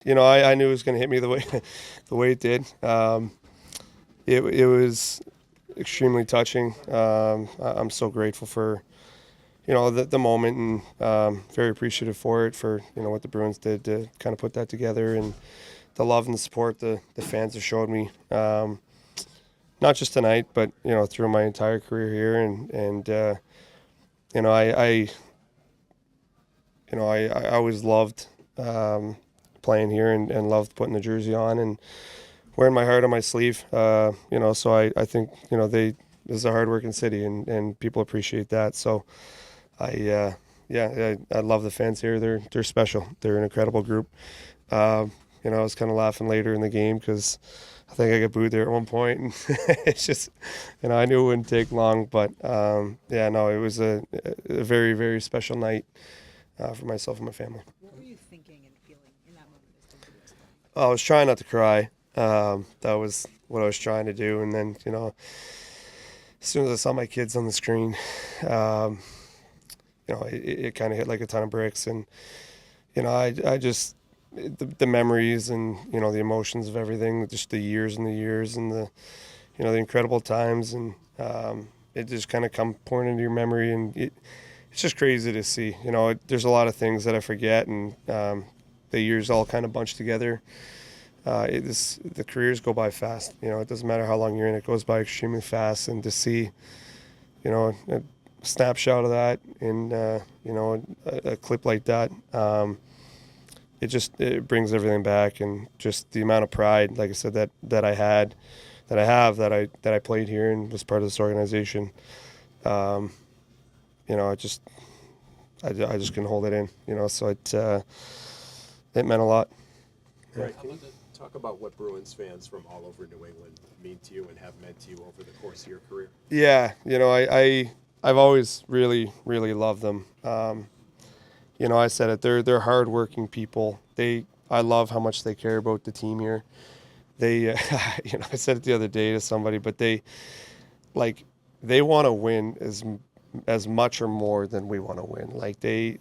I knew it was going to hit me the way the way it did. It was extremely touching. I'm so grateful for the moment, and very appreciative for it, for what the Bruins did to kind of put that together, and the love and the support the fans have showed me. Not just tonight, but through my entire career here, and I always loved playing here, and loved putting the jersey on and wearing my heart on my sleeve. So I think this is a hardworking city, and people appreciate that. So I love the fans here. They're special. They're an incredible group. I was kind of laughing later in the game because I think I got booed there at one point, and it's just, I knew it wouldn't take long, but it was a very, very special night for myself and my family. What were you thinking and feeling in that moment as the Bruins won? I was trying not to cry. That was what I was trying to do, and then as soon as I saw my kids on the screen, it kind of hit like a ton of bricks, and I just the memories and the emotions of everything, just the years and the years and the the incredible times, and it just kind of come pouring into your memory, and it's just crazy to see. There's a lot of things that I forget, and the years all kind of bunched together. The careers go by fast. It doesn't matter how long you're in; it goes by extremely fast. And to see, a snapshot of that in a clip like that, it brings everything back, and just the amount of pride, like I said, that I had, that I played here and was part of this organization. I just couldn't hold it in. So it meant a lot. Right. Can you talk about what Bruins fans from all over New England mean to you and have meant to you over the course of your career? Yeah, I've always really, really loved them. I said it. They're hardworking people. I love how much they care about the team here. They, I said it the other day to somebody, but they want to win as much or more than we want to win. Like if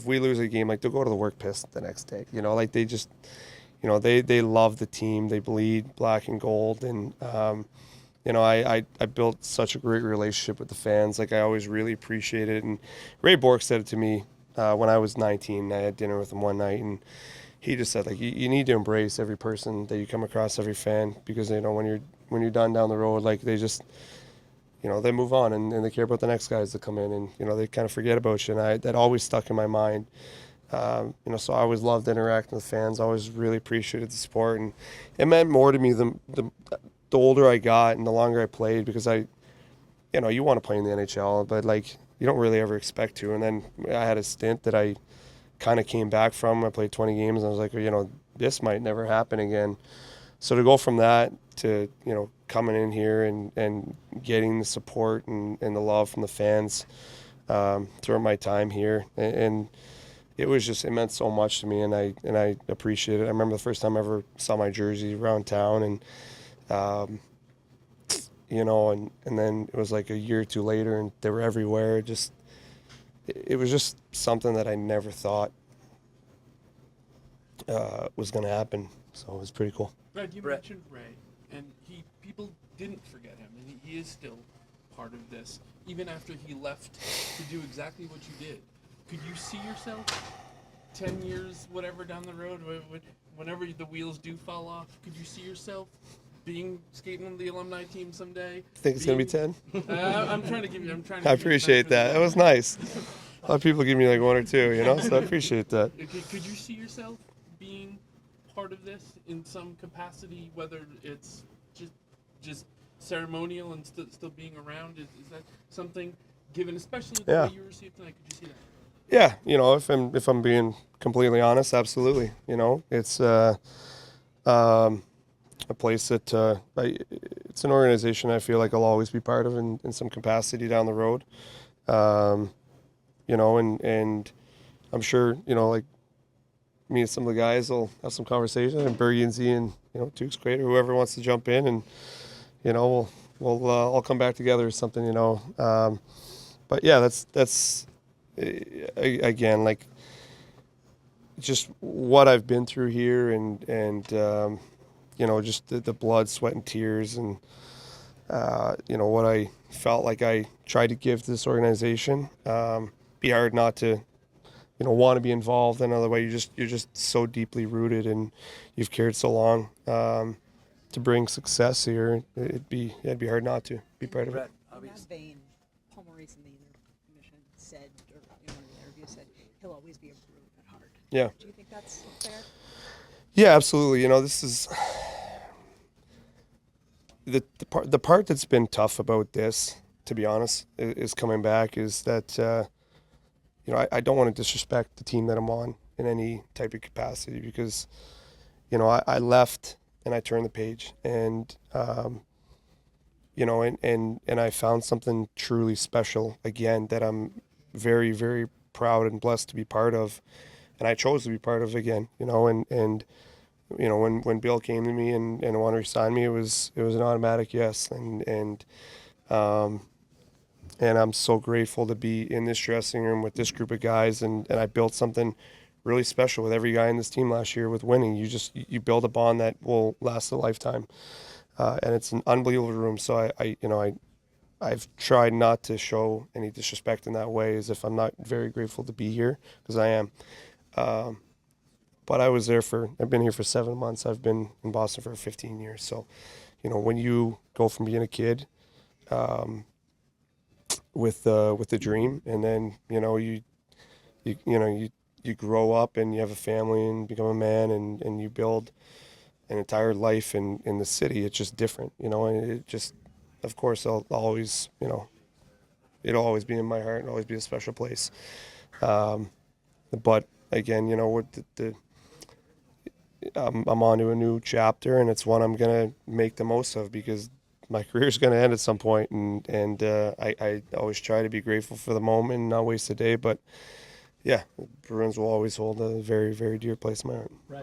we lose a game, they'll go to the work pissed the next day. They just, they love the team. They bleed black and gold, and I built such a great relationship with the fans. I always really appreciate it. And Ray Bork said it to me when I was 19. I had dinner with him one night, and he just said, you need to embrace every person that you come across, every fan, because when you're done down the road, they just they move on, and they care about the next guys that come in, and they kind of forget about you. And that always stuck in my mind. So I always loved interacting with fans. I always really appreciated the support, and it meant more to me the older I got and the longer I played, because you want to play in the NHL, but you don't really ever expect to. And then I had a stint that I kind of came back from. I played 20 games, and I was like, this might never happen again. So to go from that to coming in here and getting the support and the love from the fans throughout my time here, and it meant so much to me, and I appreciate it. I remember the first time I ever saw my jersey around town, and and then it was like a year or two later, and they were everywhere. It was just something that I never thought was going to happen. So it was pretty cool. Brad, you mentioned Ray, and people didn't forget him, and he is still part of this, even after he left to do exactly what you did. Could you see yourself 10 years, whatever, down the road, whenever the wheels do fall off, could you see yourself skating on the alumni team someday? Think it's going to be 10? I'm trying to give you. I appreciate that. That was nice. A lot of people give me one or two, so I appreciate that. Could you see yourself being part of this in some capacity, whether it's just ceremonial and still being around? Is that something, given especially the way you received tonight, could you see that? Yeah, if I'm being completely honest, absolutely. It's a place that it's an organization I feel like I'll always be part of in some capacity down the road. And I'm sure, me and some of the guys will have some conversation, and Bergie and Z and, Duke's great, or whoever wants to jump in, and, we'll all come back together or something, But yeah, that's again, just what I've been through here, and just the blood, sweat, and tears, and what I felt like I tried to give to this organization. Be hard not to want to be involved. Another way, you're just so deeply rooted, and you've cared so long to bring success here. It'd be hard not to be part of it. In that vein, Paul Maurice in the intermission said, or in one of the interviews said, he'll always be a Bruin at heart. Yeah. Do you think that's fair? Yeah, absolutely. This is the part that's been tough about this, to be honest, is coming back. Is that I don't want to disrespect the team that I'm on in any type of capacity, because I left and I turned the page, and and I found something truly special again that I'm very, very proud and blessed to be part of, and I chose to be part of again. And when Bill came to me and wanted to sign me, it was an automatic yes, and I'm so grateful to be in this dressing room with this group of guys, and I built something really special with every guy in this team last year with winning. You build a bond that will last a lifetime, and it's an unbelievable room. So I've tried not to show any disrespect in that way, as if I'm not very grateful to be here, because I am. But I've been here for 7 months. I've been in Boston for 15 years. So, when you go from being a kid, with the dream, and then you grow up and you have a family and become a man, and you build an entire life in the city. It's just different, and it just, of course, I'll always, it'll always be in my heart and always be a special place. But again, with I'm on to a new chapter, and it's one I'm gonna make the most of, because my career is going to end at some point, and I always try to be grateful for the moment and not waste a day. But yeah, Bruins will always hold a very, very dear place in my heart.